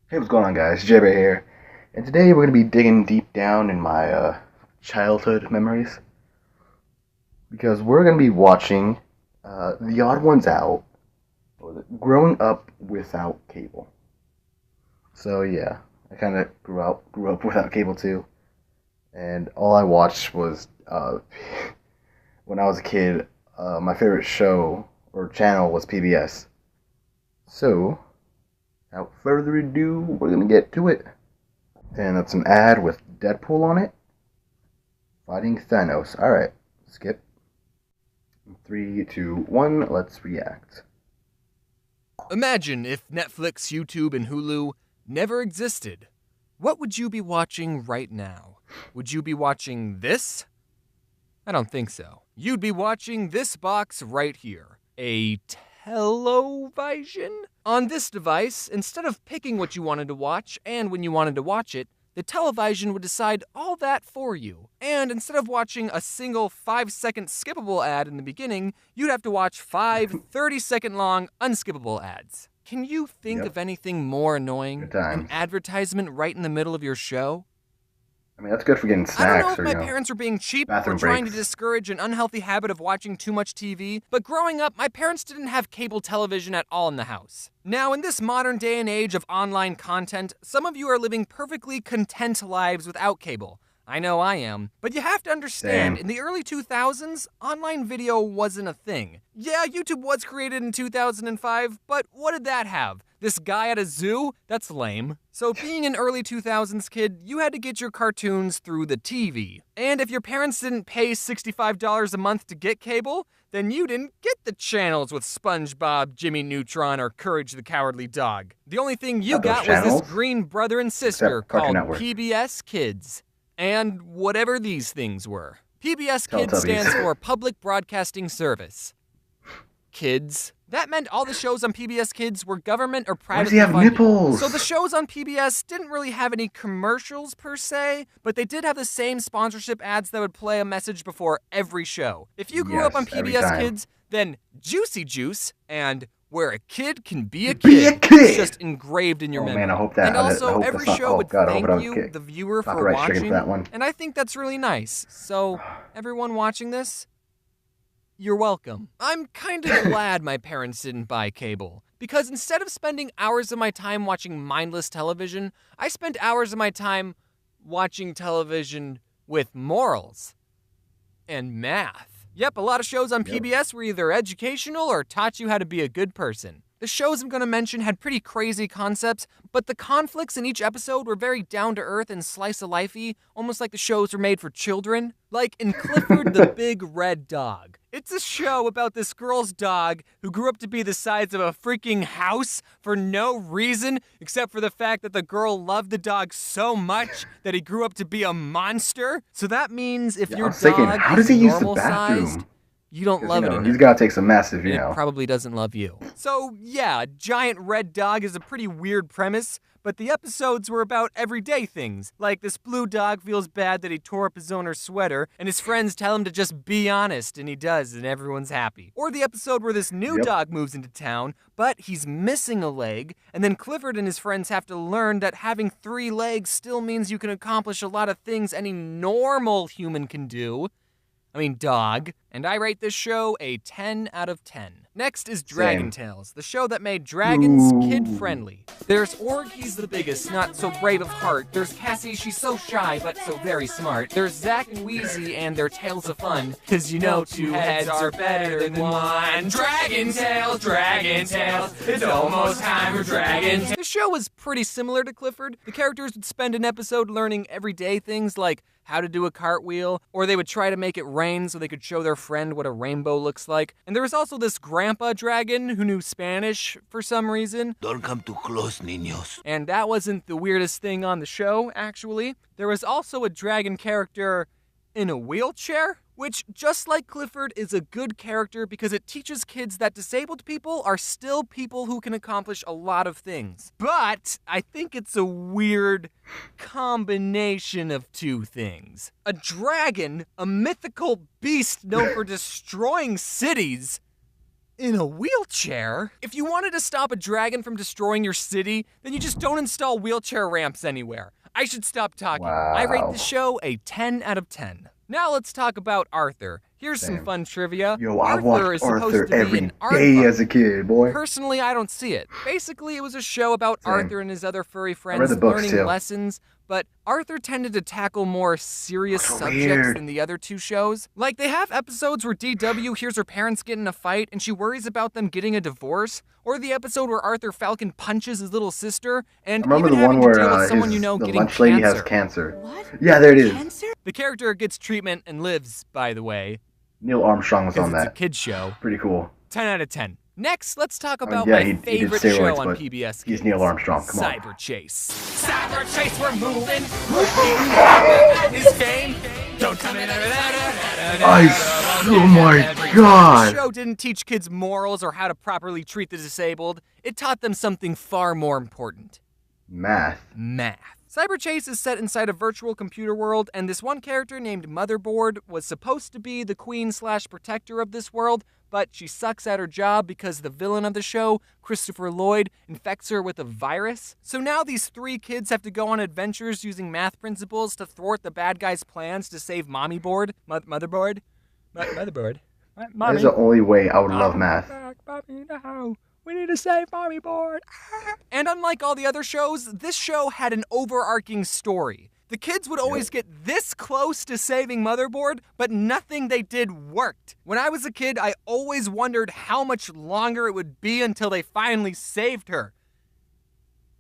Hey, what's going on, guys? Jabber here, and today we're going to be digging deep down in my childhood memories because we're going to be watching The Odd Ones Out, or Growing Up Without Cable. So yeah, I kind of grew up without cable too, and all I watched was when I was a kid. My favorite show or channel was PBS. So, without further ado, we're going to get to it. And that's an ad with Deadpool on it. Fighting Thanos. Alright, skip. 3, 2, 1, let's react. Imagine if Netflix, YouTube, and Hulu never existed. What would you be watching right now? Would you be watching this? I don't think so. You'd be watching this box right here. A television? On this device, instead of picking what you wanted to watch and when you wanted to watch it, the television would decide all that for you. And instead of watching a single 5-second skippable ad in the beginning, you'd have to watch 5 30-second long unskippable ads. Can you think Yep. of anything more annoying? Good times. An advertisement right in the middle of your show? I mean, that's good for getting I don't know snacks if or, my parents were being cheap or bathroom trying to breaks. discourage an unhealthy habit of watching too much TV, but growing up, my parents didn't have cable television at all in the house. Now, in this modern day and age of online content, some of you are living perfectly content lives without cable. I know I am. But you have to understand, Same. in the early 2000s, online video wasn't a thing. Yeah, YouTube was created in 2005, but what did that have? This guy at a zoo? That's lame. So being an early 2000s kid, you had to get your cartoons through the TV. And if your parents didn't pay $65 a month to get cable, then you didn't get the channels with SpongeBob, Jimmy Neutron, or Courage the Cowardly Dog. The only thing you Not those got was channels. this green brother and sister Except Cartoon called Network. PBS Kids. And whatever these things were. PBS Kids Teletubbies. stands for Public Broadcasting Service. Kids. That meant all the shows on PBS Kids were government or Why does privately he have funded. nipples? So the shows on PBS didn't really have any commercials per se, but they did have the same sponsorship ads that would play a message before every show. If you grew up on Yes, every PBS time. Kids, then Juicy Juice and Where a Kid Can Be a Be a Kid kid! is just engraved in your Oh, memory. man, I hope that- And I also, hope every that's not- show oh, would God, I hope thank I don't you, get the viewer, for copyright stricken watching, for that one. and I think that's really nice. So, everyone watching this, you're welcome. I'm kind of glad my parents didn't buy cable, because instead of spending hours of my time watching mindless television, I spent hours of my time watching television with morals and math. Yep, a lot of shows on Yep. PBS were either educational or taught you how to be a good person. The shows I'm going to mention had pretty crazy concepts, but the conflicts in each episode were very down-to-earth and slice-of-lifey, almost like the shows were made for children. Like in Clifford the Big Red Dog. It's a show about this girl's dog who grew up to be the size of a freaking house for no reason except for the fact that the girl loved the dog so much that he grew up to be a monster. So that means if Yeah, I your was thinking, dog how is does he use the normal bathroom? sized, you don't 'Cause, love it he's enough. got to take some massive, And it probably doesn't love you. So, yeah, a giant red dog is a pretty weird premise, but the episodes were about everyday things. Like this blue dog feels bad that he tore up his owner's sweater, and his friends tell him to just be honest, and he does, and everyone's happy. Or the episode where this new Yep. dog moves into town, but he's missing a leg, and then Clifford and his friends have to learn that having 3 legs still means you can accomplish a lot of things any normal human can do. Dog. And I rate this show a 10 out of 10. Next is Dragon Tales, the show that made dragons kid-friendly. There's Org, he's the biggest, not so brave of heart. There's Cassie, she's so shy, but so very smart. There's Zack and Wheezy and their tales of fun, 'cause you know 2 heads are better than 1. Dragon Tales, it's almost time for Dragon Tales. The show was pretty similar to Clifford. The characters would spend an episode learning everyday things like how to do a cartwheel, or they would try to make it rain so they could show their friend what a rainbow looks like. And there was also this grandpa dragon who knew Spanish for some reason. Don't come too close, niños. And that wasn't the weirdest thing on the show, actually. There was also a dragon character in a wheelchair, which, just like Clifford, is a good character because it teaches kids that disabled people are still people who can accomplish a lot of things. But I think it's a weird combination of 2 things. A dragon, a mythical beast known for destroying cities, In a wheelchair? If you wanted to stop a dragon from destroying your city, then you just don't install wheelchair ramps anywhere. I should stop talking. Wow. I rate the show a 10 out of 10. Now let's talk about Arthur. Here's some fun trivia. Yo, I Arthur watched is supposed Arthur to be every an art day buff. as a kid, boy. Personally, I don't see it. Basically, it was a show about Same. Arthur and his other furry read friends the books, learning too. lessons, but Arthur tended to tackle more serious So subjects weird. than the other two shows. Like, they have episodes where DW hears her parents get in a fight and she worries about them getting a divorce, or the episode where Arthur Falcon punches his little sister, and I remember even the one having to deal where with someone the getting lunch lady cancer. has cancer. What? Yeah, there it is. Cancer? The character gets treatment and lives, by the way, Neil Armstrong was because on it's a that. kid's show. Pretty cool. 10 out of 10. Next, let's talk about yeah, my he did favorite steroids, show on but PBS he's Kids. Neil Armstrong, come on. Cyber Chase. Cyber Chase, we're moving. This game. Don't come in. Oh my god. The show didn't teach kids morals or how to properly treat the disabled. It taught them something far more important. Math. Math. Cyber Chase is set inside a virtual computer world, and this one character named Motherboard was supposed to be the queen/protector of this world, but she sucks at her job because the villain of the show, Christopher Lloyd, infects her with a virus. So now these three kids have to go on adventures using math principles to thwart the bad guy's plans to save Mommyboard. Motherboard? Motherboard? That is the only way I would love math. Mommy, no. We need to save Mommyboard. And unlike all the other shows, this show had an overarching story. The kids would always get this close to saving Motherboard, but nothing they did worked. When I was a kid, I always wondered how much longer it would be until they finally saved her.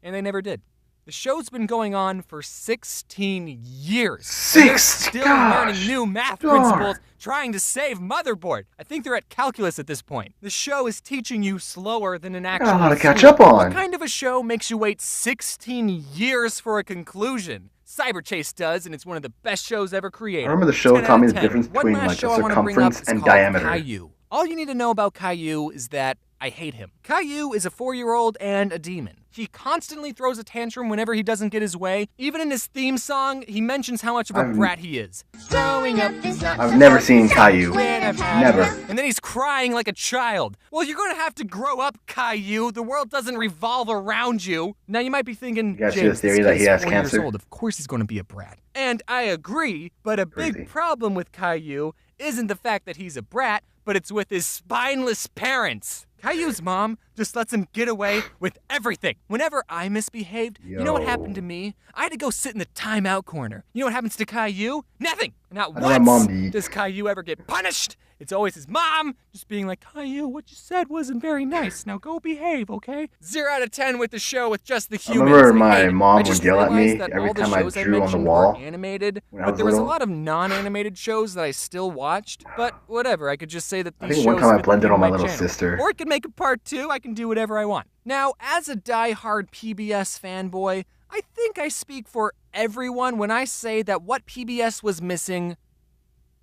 And they never did. The show's been going on for 16 years. And they're still learning new math principles, trying to save Motherboard. I think they're at calculus at this point. The show is teaching you slower than an actual Got a lot to catch school. up on. What kind of a show makes you wait 16 years for a conclusion? Cyber Chase does, and it's one of the best shows ever created. I remember the show 10 taught me out of the 10. difference One between last like show the I wanna bring up circumference is and called diameter. Caillou. All you need to know about Caillou is that I hate him. Caillou is a 4-year-old and a demon. He constantly throws a tantrum whenever he doesn't get his way. Even in his theme song, he mentions how much of a brat he is. Growing up is not I've never seen Caillou. Never. And then he's crying like a child. Well, you're going to have to grow up, Caillou. The world doesn't revolve around you. Now, you might be thinking, You guys see James, the theory this that kid's he has 4 years cancer? old. Of course he's going to be a brat. And I agree, but a Crazy. big problem with Caillou isn't the fact that he's a brat, but it's with his spineless parents. Caillou's mom just lets him get away with everything. Whenever I misbehaved, you know what happened to me? I had to go sit in the timeout corner. You know what happens to Caillou? Nothing. Not I know my mom once did. does Caillou ever get punished. It's always his mom just being like, Caillou, what you said wasn't very nice. Now go behave, okay? 0 out of 10 with the show with just the I humans. remember I my hate it. mom I would just yell at me realized that every all the time I shows drew on the mentioned wall were animated, when I but was there was a little. lot of non-animated shows that I still watched. But whatever, I could just say that I these think shows one time I fit the blended theme on my of little channel. sister. Or it could make a part 2. I can do whatever I want. Now, as a die-hard PBS fanboy, I think I speak for everyone when I say that what PBS was missing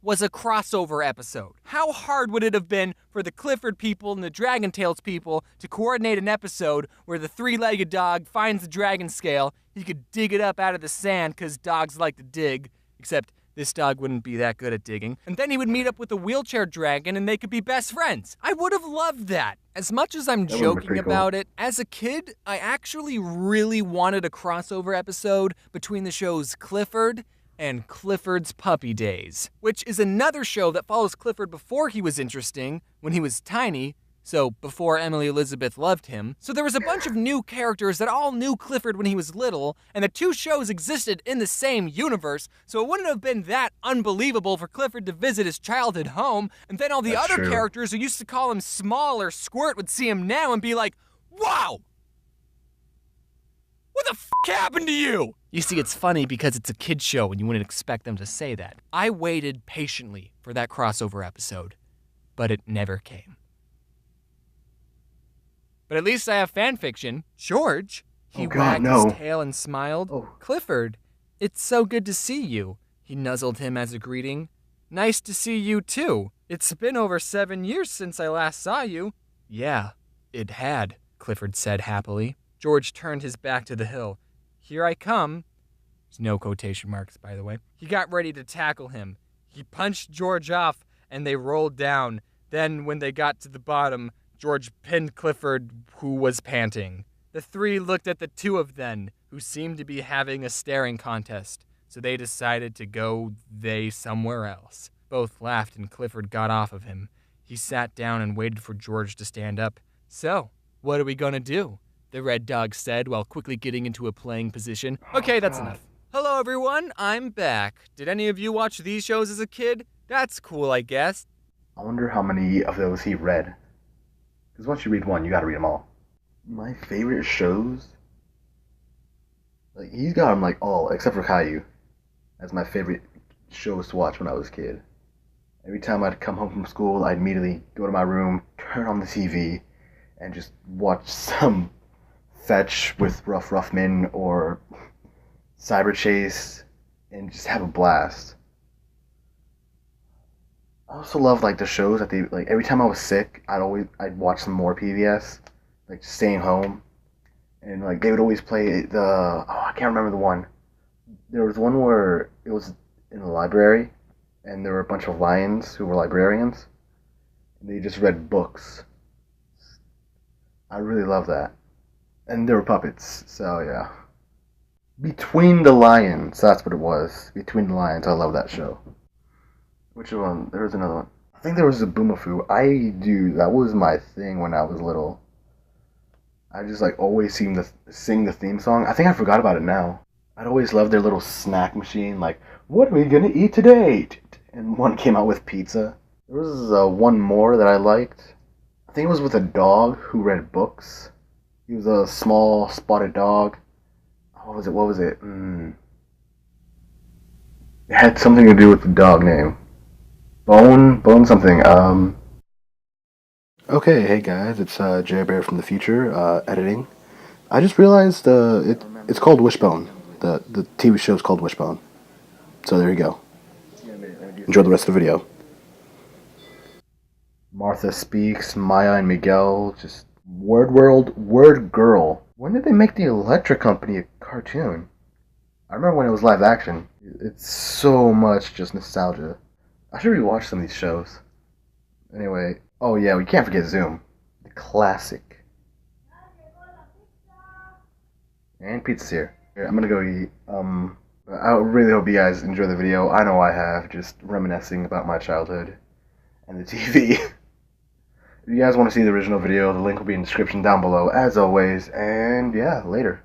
was a crossover episode. How hard would it have been for the Clifford people and the Dragon Tales people to coordinate an episode where the three-legged dog finds the dragon scale, he could dig it up out of the sand because dogs like to dig, except this dog wouldn't be that good at digging, and then he would meet up with a wheelchair dragon and they could be best friends. I would have loved that. As much as I'm That would've been joking pretty cool. about it, as a kid, I actually really wanted a crossover episode between the shows Clifford and Clifford's Puppy Days, which is another show that follows Clifford before he was interesting, when he was tiny, so before Emily Elizabeth loved him. So there was a bunch of new characters that all knew Clifford when he was little, and the two shows existed in the same universe, so it wouldn't have been that unbelievable for Clifford to visit his childhood home, and then all the That's other true. characters who used to call him Small or Squirt would see him now and be like, wow! What the f*** happened to you? You see, it's funny because it's a kid's show and you wouldn't expect them to say that. I waited patiently for that crossover episode, but it never came. But at least I have fan fiction. George, he Oh, God, wagged no. his tail and smiled. Oh. Clifford, it's so good to see you. He nuzzled him as a greeting. Nice to see you too. It's been over 7 years since I last saw you. Yeah, it had, Clifford said happily. George turned his back to the hill. Here I come. There's no quotation marks, by the way. He got ready to tackle him. He punched George off, and they rolled down. Then, when they got to the bottom, George pinned Clifford, who was panting. The three looked at the two of them, who seemed to be having a staring contest, so they decided to go somewhere else. Both laughed and Clifford got off of him. He sat down and waited for George to stand up. "So, what are we gonna do?" the Red Dog said while quickly getting into a playing position. "Okay, that's enough. Hello, everyone. I'm back. Did any of you watch these shows as a kid? That's cool, I guess." I wonder how many of those he read. Because once you read one, you gotta read them all. My favorite shows? Like, he's got them, like, all, except for Caillou, as my favorite shows to watch when I was a kid. Every time I'd come home from school, I'd immediately go to my room, turn on the TV, and just watch some Fetch with Rough Ruffman or Cyber Chase, and just have a blast. I also love like the shows that they like. Every time I was sick, I'd watch some more PBS, like Staying Home, and like they would always play I can't remember the one. There was one where it was in a library, and there were a bunch of lions who were librarians, and they just read books. I really love that, and there were puppets. So yeah, Between the Lions. That's what it was. Between the Lions. I love that show. Which one? There was another one. I think there was a Boomafoo. That was my thing when I was little. I just like always seemed to sing the theme song. I think I forgot about it now. I'd always loved their little snack machine, like, what are we gonna eat today? And one came out with pizza. There was one more that I liked. I think it was with a dog who read books. He was a small spotted dog. What was it? It had something to do with the dog name. Bone something. Okay, hey guys, it's Jerry Bear from the future, editing. I just realized it's called Wishbone. The TV show is called Wishbone. So there you go. Enjoy the rest of the video. Martha Speaks, Maya and Miguel, just Word World, Word Girl. When did they make the Electric Company a cartoon? I remember when it was live action. It's so much just nostalgia. I should rewatch some of these shows. Anyway, oh yeah, we can't forget Zoom. The classic. And pizza's here. I'm gonna go eat. I really hope you guys enjoy the video. I know I have, just reminiscing about my childhood and the TV. If you guys want to see the original video, the link will be in the description down below, as always. And yeah, later.